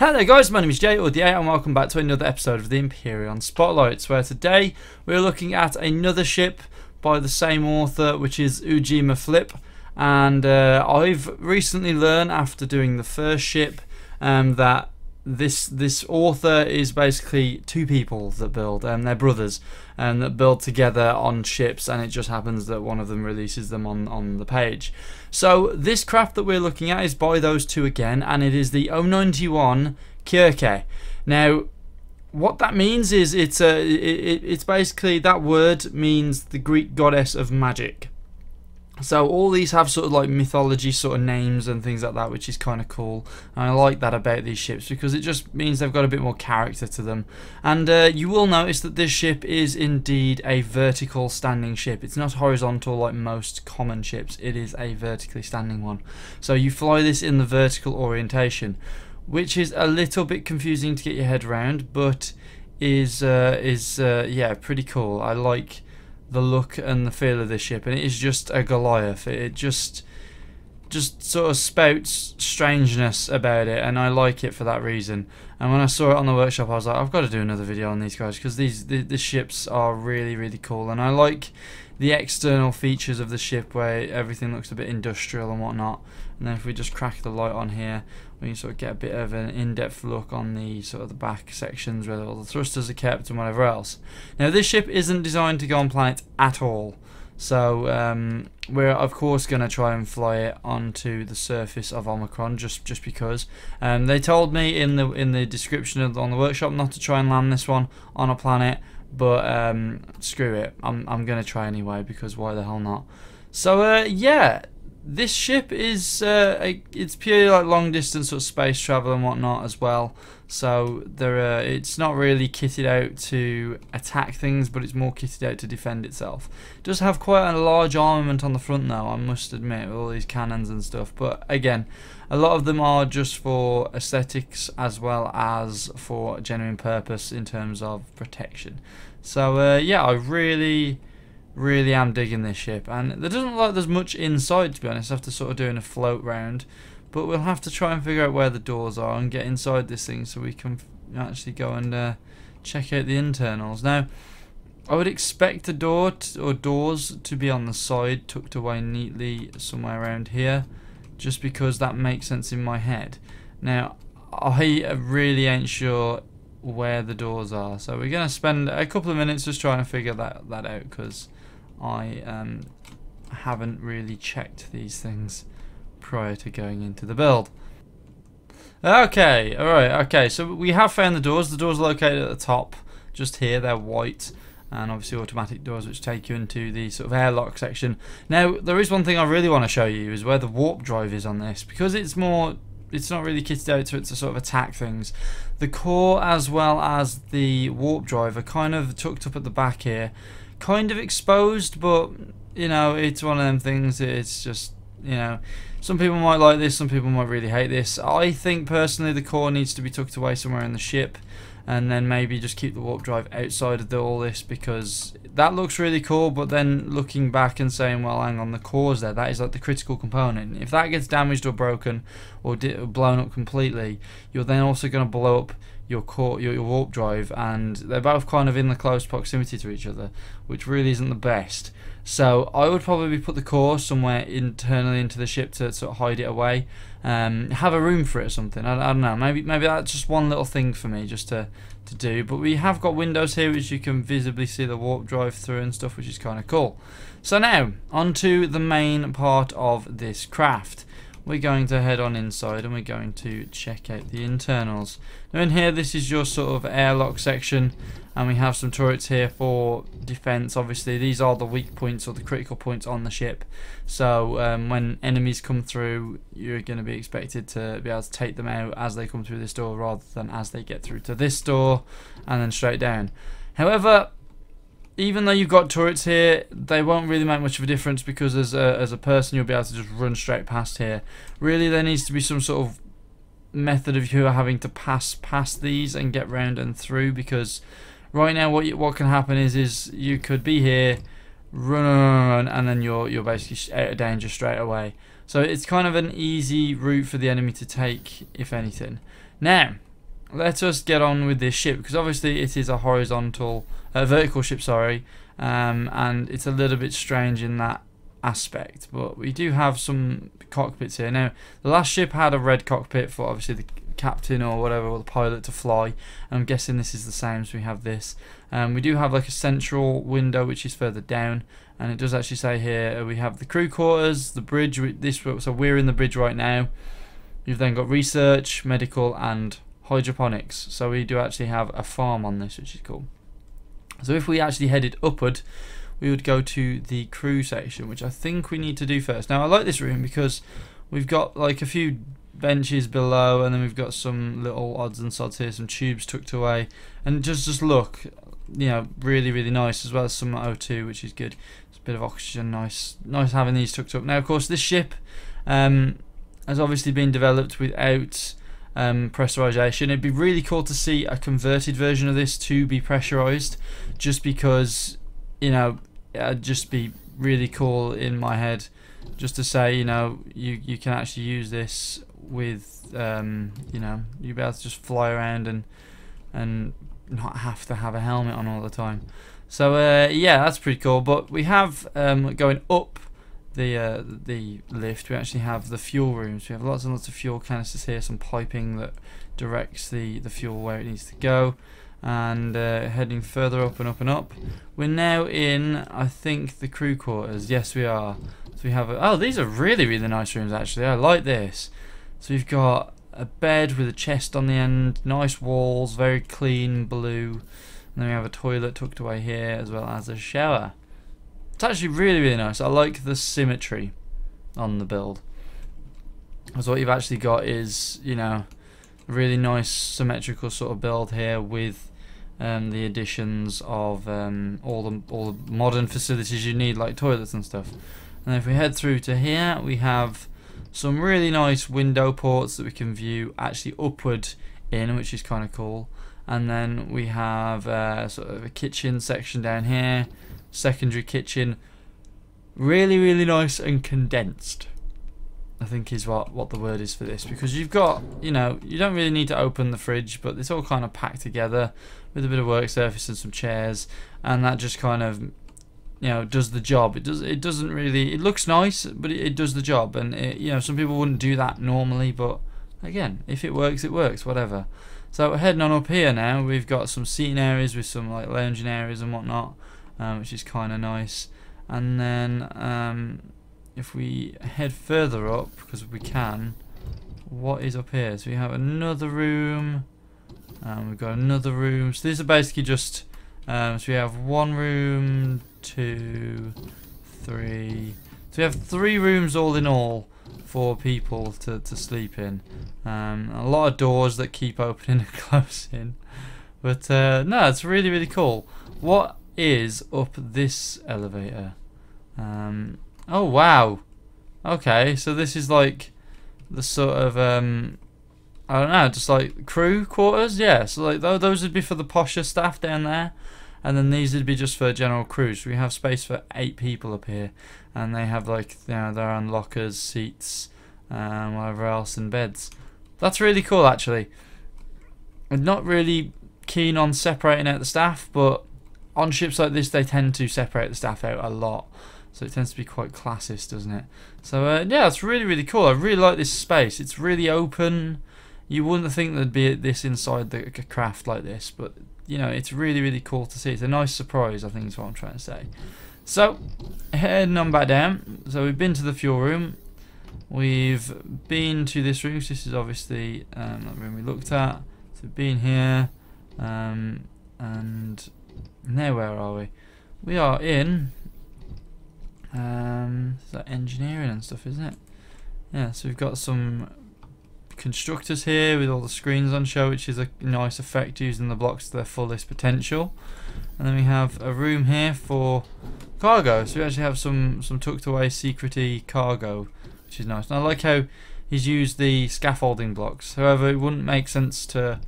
Hello guys, my name is Jay, or the 8, and welcome back to another episode of the Empyrion Spotlights, where today we're looking at another ship by the same author, which is oojimaflip. And I've recently learned, after doing the first ship, that this author is basically two people that build, and they're brothers, and that build together on ships, and it just happens that one of them releases them on the page. So this craft that we're looking at is by those two again, and it is the 091 Circe. Now what that means is it's basically, that word means the Greek goddess of magic. So all these have sort of like mythology sort of names and things like that, which is kind of cool. And I like that about these ships because it just means they've got a bit more character to them. And you will notice that this ship is indeed a vertical standing ship. It's not horizontal like most common ships. It is a vertically standing one. So you fly this in the vertical orientation, which is a little bit confusing to get your head around, but is yeah, pretty cool. I like the look and the feel of this ship, and it is just a Goliath. It just sort of spouts strangeness about it, and I like it for that reason. And when I saw it on the workshop, I was like, I've got to do another video on these guys, because the ships are really cool, and I like the external features of the ship where everything looks a bit industrial and whatnot. And then if we just crack the light on here, we can sort of get a bit of an in-depth look on the sort of the back sections where all the thrusters are kept and whatever else. Now this ship isn't designed to go on planet at all, so we're of course going to try and fly it onto the surface of Omicron, just because. They told me in the description on the workshop not to try and land this one on a planet, but screw it, I'm going to try anyway, because why the hell not? So yeah, this ship is it's purely like long distance sort of space travel and whatnot as well. So it's not really kitted out to attack things, but it's more kitted out to defend itself. It does have quite a large armament on the front though, I must admit, with all these cannons and stuff. But again, a lot of them are just for aesthetics as well as for genuine purpose in terms of protection. So yeah, I really am digging this ship, and there doesn't look like there's much inside, to be honest, after sort of doing a float round. But we'll have to try and figure out where the doors are and get inside this thing so we can actually go and check out the internals. Now I would expect a door or doors to be on the side, tucked away neatly somewhere around here, just because that makes sense in my head. Now I really ain't sure where the doors are, so we're going to spend a couple of minutes just trying to figure that out, because I haven't really checked these things prior to going into the build. Okay, alright, okay, so we have found the doors. The doors are located at the top, just here. They're white, and obviously automatic doors which take you into the sort of airlock section. Now there is one thing I really want to show you, is where the warp drive is on this, because it's not really kitted out to sort of attack things. The core as well as the warp drive are kind of tucked up at the back here, kind of exposed, but you know, it's one of them things. It's just, you know, some people might like this, some people might really hate this. I think personally the core needs to be tucked away somewhere in the ship, and then maybe just keep the warp drive outside of all this, because that looks really cool. But then looking back and saying, well, hang on, the core's there, that is like the critical component. If that gets damaged or broken or blown up completely, you're then also going to blow up your core, your warp drive, and they're both kind of in the close proximity to each other, which really isn't the best. So I would probably put the core somewhere internally into the ship to sort of hide it away. Have a room for it or something. I don't know. Maybe that's just one little thing for me just to do. But we have got windows here which you can visibly see the warp drive through and stuff, which is kind of cool. So now onto the main part of this craft. We're going to head on inside and we're going to check out the internals. Now in here, this is your sort of airlock section, and we have some turrets here for defense. Obviously these are the weak points or the critical points on the ship, so when enemies come through, you're going to be expected to be able to take them out as they come through this door, rather than as they get through to this door and then straight down. However, even though you've got turrets here, they won't really make much of a difference, because as a person you'll be able to just run straight past here. Really there needs to be some sort of method of you having to pass past these and get round and through, because right now what can happen is you could be here, run, and then you're basically out of danger straight away. So it's kind of an easy route for the enemy to take, if anything. Now let us get on with this ship, because obviously it is a vertical ship, sorry, and it's a little bit strange in that aspect. But we do have some cockpits here. Now, the last ship had a red cockpit for obviously the captain or whatever, or the pilot to fly, and I'm guessing this is the same, so we have this. We do have like a central window which is further down, and it does actually say here we have the crew quarters, the bridge, so we're in the bridge right now. You've then got research, medical, and hydroponics. So we do actually have a farm on this, which is cool. So if we actually headed upward, we would go to the crew section, which I think we need to do first. Now I like this room because we've got like a few benches below, and then we've got some little odds and sods here, some tubes tucked away, and just look, you know, really nice, as well as some O2, which is good. It's a bit of oxygen, nice having these tucked up. Now of course this ship has obviously been developed without pressurization. It'd be really cool to see a converted version of this to be pressurized, just because, you know, it'd just be really cool in my head just to say, you know, you can actually use this with you know, you'll be able to just fly around and not have to have a helmet on all the time. So yeah, that's pretty cool. But we have going up the lift, we actually have the fuel rooms. We have lots and lots of fuel canisters here, some piping that directs the fuel where it needs to go, and heading further up and up and up. We're now in, I think, the crew quarters. Yes, we are. So we have oh, these are really nice rooms actually. I like this. So we've got a bed with a chest on the end, nice walls, very clean blue, and then we have a toilet tucked away here, as well as a shower. It's actually really nice. I like the symmetry on the build. Because what you've actually got is, you know, a really nice symmetrical sort of build here with the additions of all the modern facilities you need, like toilets and stuff. And if we head through to here, we have some really nice window ports that we can view actually upward in, which is kind of cool. And then we have sort of a kitchen section down here, secondary kitchen, really nice and condensed, I think is what the word is for this, because you've got, you know, you don't really need to open the fridge, but it's all kind of packed together with a bit of work surface and some chairs, and that just kind of, you know, does the job. It doesn't really, it looks nice, but it does the job. And it, you know, some people wouldn't do that normally, but again, if it works, it works, whatever. So heading on up here now, we've got some seating areas with some like lounging areas and whatnot, which is kind of nice. And then if we head further up, because we can, what is up here? So we have another room, we've got another room. So these are basically just so we have one room, 2, 3. So we have 3 rooms all in all for people to sleep in. A lot of doors that keep opening and closing. But no, it's really cool. What is up this elevator? Oh wow. Okay, so this is like the sort of I don't know, just like crew quarters. Yeah, so like those would be for the posher staff down there, and then these would be just for general crews. We have space for 8 people up here, and they have like, you know, their own lockers, seats, whatever else, and beds. That's really cool actually. I'm not really keen on separating out the staff, but on ships like this they tend to separate the staff out a lot, so it tends to be quite classist, doesn't it? So yeah, it's really cool. I really like this space. It's really open. You wouldn't think there'd be this inside the craft like this, but you know, it's really cool to see. It's a nice surprise, I think is what I'm trying to say. So heading on back down, so we've been to the fuel room, we've been to this room. So this is obviously that room we looked at. So we've been here, and now where are we? We are in is that engineering and stuff, isn't it? Yeah, so we've got some constructors here with all the screens on show, which is a nice effect, using the blocks to their fullest potential. And then we have a room here for cargo, so we actually have some tucked away secrety cargo, which is nice. And I like how he's used the scaffolding blocks. However, it wouldn't make sense to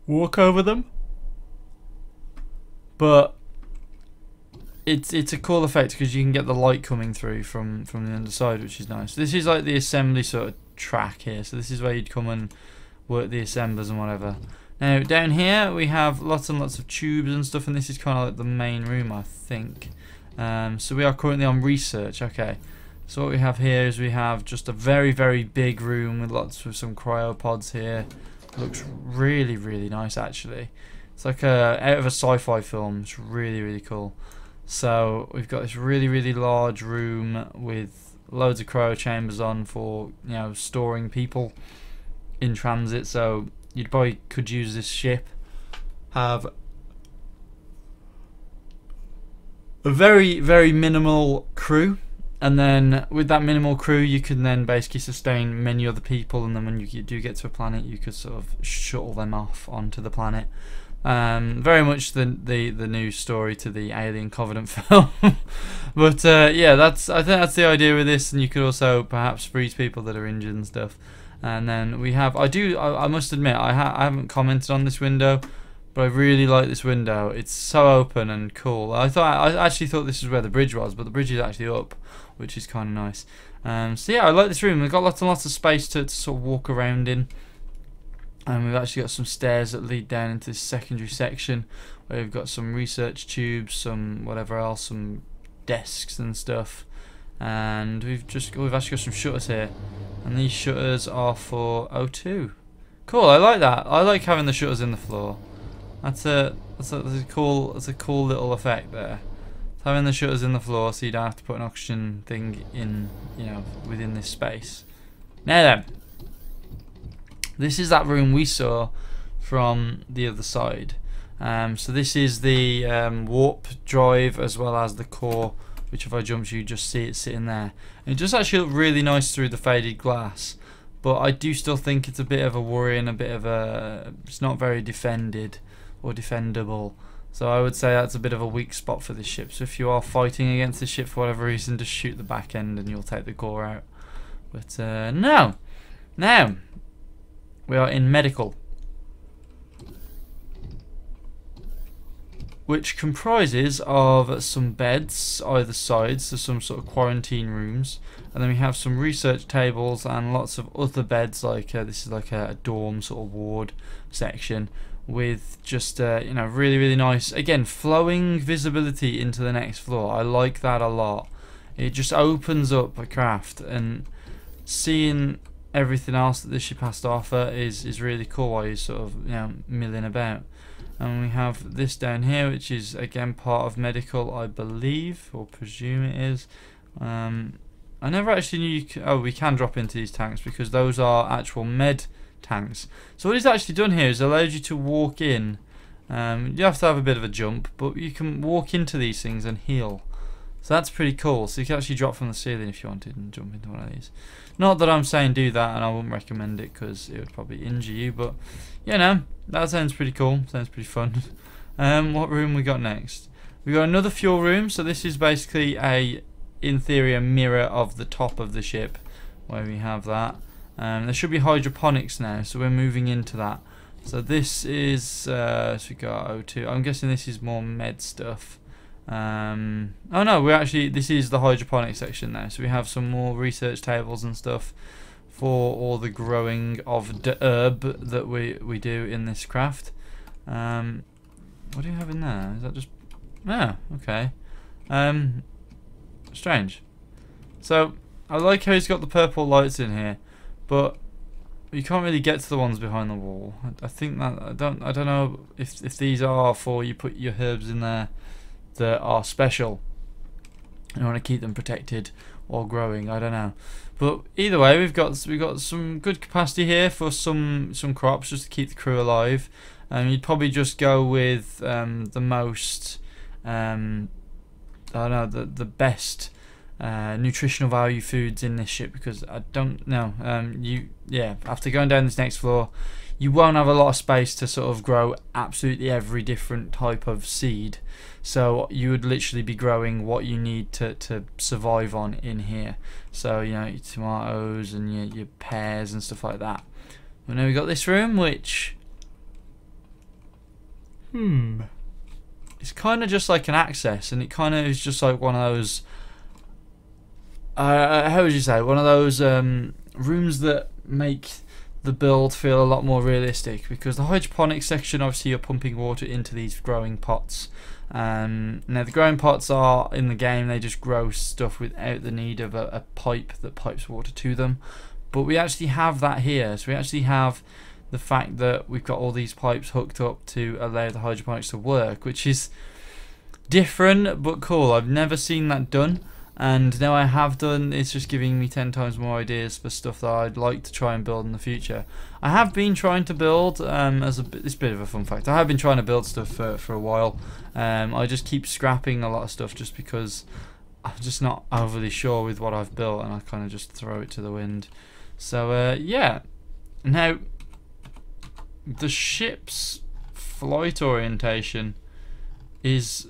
walk over them, but it's a cool effect because you can get the light coming through from the underside, which is nice. This is like the assembly sort of track here, so this is where you'd come and work the assemblers and whatever. Now down here we have lots and lots of tubes and stuff, and this is kind of like the main room, I think. So we are currently on research. Okay, so what we have here is we have just a very, very big room with lots of some cryopods here. Looks really, really nice actually. It's like out of a sci-fi film. It's really, really cool. So we've got this really, really large room with loads of cryo chambers on for, you know, storing people in transit. So you probably could use this ship, have a very, very minimal crew, and then with that minimal crew you can then basically sustain many other people, and then when you do get to a planet you could sort of shuttle them off onto the planet. Very much the new story to the Alien Covenant film. But yeah, I think that's the idea with this, and you could also perhaps freeze people that are injured and stuff. And then we have, I must admit, I haven't commented on this window, but I really like this window. It's so open and cool. I actually thought this is where the bridge was, but the bridge is actually up, which is kind of nice. So yeah, I like this room. We've got lots and lots of space to sort of walk around in. And we've actually got some stairs that lead down into this secondary section, where we've got some research tubes, some whatever else, some desks and stuff. And we've actually got some shutters here, and these shutters are for O2. Cool, I like that. I like having the shutters in the floor. That's a cool little effect there. Having the shutters in the floor, so you don't have to put an oxygen thing in, you know, within this space. Now then, this is that room we saw from the other side. So this is the warp drive as well as the core, which if I jump you just see it sitting there. And it does actually look really nice through the faded glass, but I do still think it's a bit of a worry and a bit of a, it's not very defended or defendable. So I would say that's a bit of a weak spot for this ship. So if you are fighting against this ship for whatever reason, just shoot the back end and you'll take the core out. But now we are in medical, which comprises of some beds either side, so some sort of quarantine rooms, and then we have some research tables and lots of other beds, like this is like a dorm sort of ward section with just you know, really, really nice, again, flowing visibility into the next floor. I like that a lot. It just opens up a craft, and seeing everything else that this ship has to offer is really cool while you're sort of, you know, milling about. And we have this down here, which is again part of medical, I believe, or presume it is. I never actually knew you could, oh, we can drop into these tanks because those are actual med tanks. So what he's actually done here is allowed you to walk in. You have to have a bit of a jump, but you can walk into these things and heal. So that's pretty cool. So you can actually drop from the ceiling if you wanted and jump into one of these. Not that I'm saying do that, and I wouldn't recommend it because it would probably injure you, but you know, that sounds pretty cool. Sounds pretty fun. What room we got next? We got another fuel room. So this is basically in theory, a mirror of the top of the ship, where we have that. There should be hydroponics now, so we're moving into that. So this is so we got O2. I'm guessing this is more med stuff. Oh no, this is the hydroponic section now. So we have some more research tables and stuff for all the growing of the herb that we do in this craft. What do you have in there? Is that just, oh, okay. Strange. So I like how he's got the purple lights in here, but you can't really get to the ones behind the wall. I think that I don't know if these are for you put your herbs in there that are special. You want to keep them protected or growing. I don't know, but either way, we've got some good capacity here for some crops just to keep the crew alive. You'd probably just go with the most I don't know, the best nutritional value foods in this ship, because I don't know, after going down this next floor you won't have a lot of space to sort of grow absolutely every different type of seed, so you would literally be growing what you need to survive on in here. So you know, your tomatoes and your pears and stuff like that. But now we got this room, which it's kind of just like an access, and it kind of is just like one of those how would you say, one of those rooms that make the build feel a lot more realistic, because the hydroponics section, obviously you're pumping water into these growing pots. Now the growing pots are in the game, they just grow stuff without the need of a pipe that pipes water to them, but we actually have that here. So we actually have the fact that we've got all these pipes hooked up to allow the hydroponics to work, which is different but cool. I've never seen that done, and now I have done. It's just giving me 10 times more ideas for stuff that I'd like to try and build in the future. I have been trying to build, this bit of a fun fact, I have been trying to build stuff for a while. I just keep scrapping a lot of stuff just because I'm just not overly sure with what I've built, and I kind of just throw it to the wind. So yeah, now the ship's flight orientation is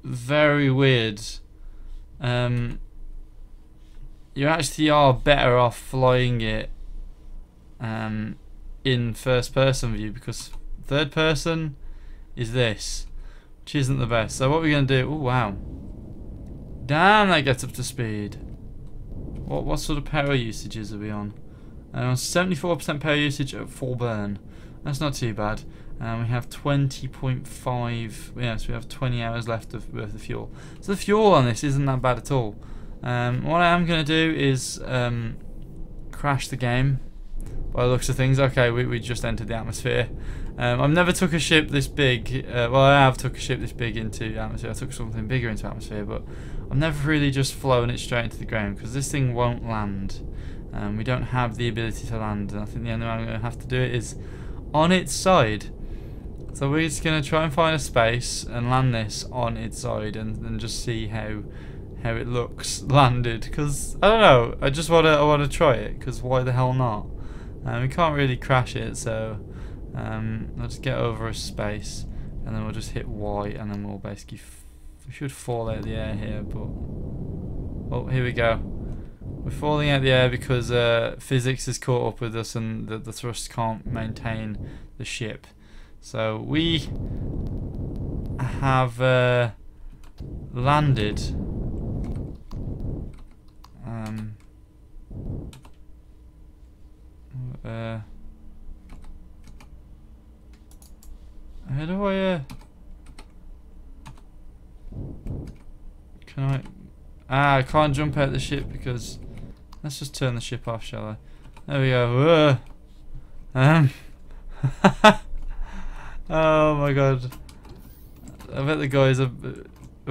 very weird. You actually are better off flying it in first person view, because third person is this, which isn't the best. So what we're going to do, oh wow, damn, that gets up to speed. What sort of power usages are we on? 74% power usage at full burn. That's not too bad. We have 20.5. Yeah, so we have 20 hours left worth of fuel. So the fuel on this isn't that bad at all. What I am going to do is crash the game by the looks of things. Okay, we just entered the atmosphere. I've never took a ship this big. Well, I have took a ship this big into atmosphere. I took something bigger into atmosphere, but I've never really just flown it straight into the ground, because this thing won't land. We don't have the ability to land, and I think the only way I'm going to have to do it is on its side. So we're just going to try and find a space and land this on its side, and just see how it looks landed. Because I don't know, I want to try it, because why the hell not? We can't really crash it, so I'll just get over a space, and then we'll just hit Y, and then we'll basically we should fall out of the air here. But oh, here we go. We're falling out of the air because physics has caught up with us, and the thrust can't maintain the ship. So we have landed. How do I? Can I? I can't jump out the ship because. Let's just turn the ship off, shall I? There we go. Oh my god. I bet the guys are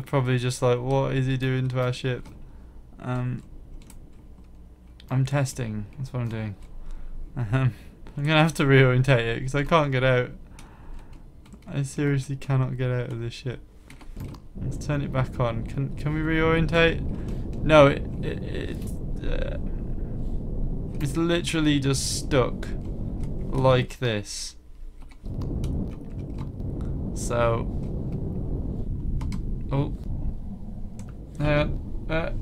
probably just like, what is he doing to our ship? I'm testing. That's what I'm doing. I'm gonna have to reorientate it because I can't get out. I seriously cannot get out of this ship. Let's turn it back on. Can we reorientate? No, it's literally just stuck like this. So, oh, hang on.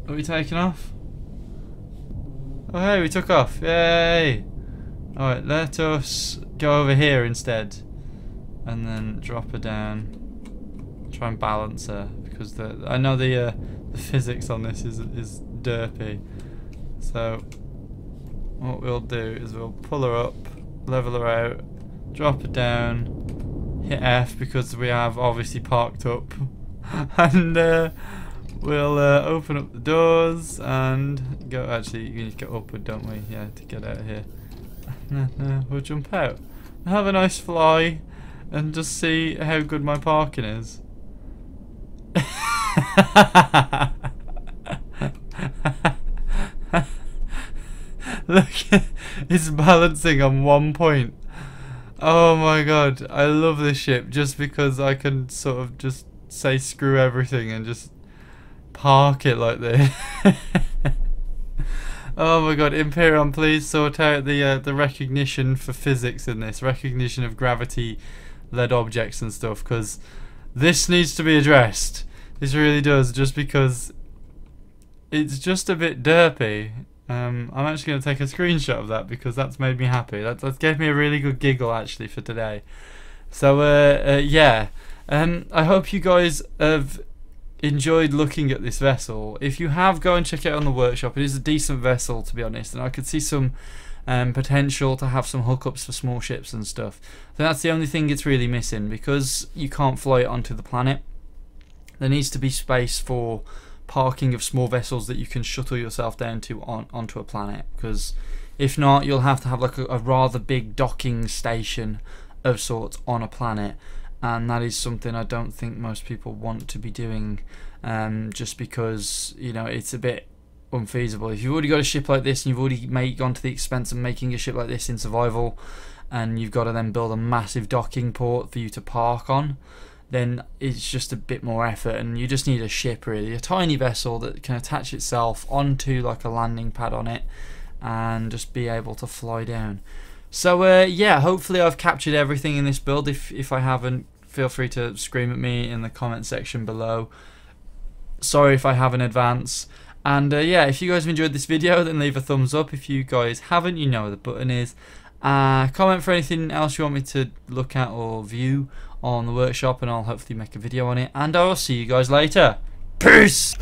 Are we taking off? Oh hey, we took off! Yay! Alright, let us go over here instead, and then drop her down. Try and balance her, because I know the physics on this is derpy. So what we'll do is we'll pull her up, level her out, drop her down, hit F because we have obviously parked up, and we'll open up the doors and go. Actually, you need to go upward, don't we? Yeah, to get out of here. No, we'll jump out. Have a nice fly and just see how good my parking is. Look, it's balancing on 1 point. Oh my god, I love this ship just because I can sort of just say screw everything and just park it like this. Oh my god, Empyrion, please sort out the recognition for physics in this, recognition of gravity-led objects and stuff, because this needs to be addressed. This really does, just because it's just a bit derpy. I'm actually going to take a screenshot of that because that's made me happy. That gave me a really good giggle actually for today. So yeah, I hope you guys have enjoyed looking at this vessel. If you have, go and check it out on the workshop. It is a decent vessel, to be honest, and I could see some potential to have some hookups for small ships and stuff. So that's the only thing it's really missing, because you can't fly it onto the planet. There needs to be space for parking of small vessels that you can shuttle yourself down to onto a planet, because if not, you'll have to have like a rather big docking station of sorts on a planet, and that is something I don't think most people want to be doing, just because, you know, it's a bit unfeasible. If you've already got a ship like this and you've already gone to the expense of making a ship like this in survival, and you've got to then build a massive docking port for you to park on, then it's just a bit more effort, and you just need a ship, really, a tiny vessel that can attach itself onto like a landing pad on it and just be able to fly down. So yeah, hopefully I've captured everything in this build. If I haven't, feel free to scream at me in the comment section below. Sorry if I have in advance. And yeah, if you guys have enjoyed this video, then leave a thumbs up. If you guys haven't, you know where the button is. Comment for anything else you want me to look at or view on the workshop, and I'll hopefully make a video on it. And I will see you guys later. Peace!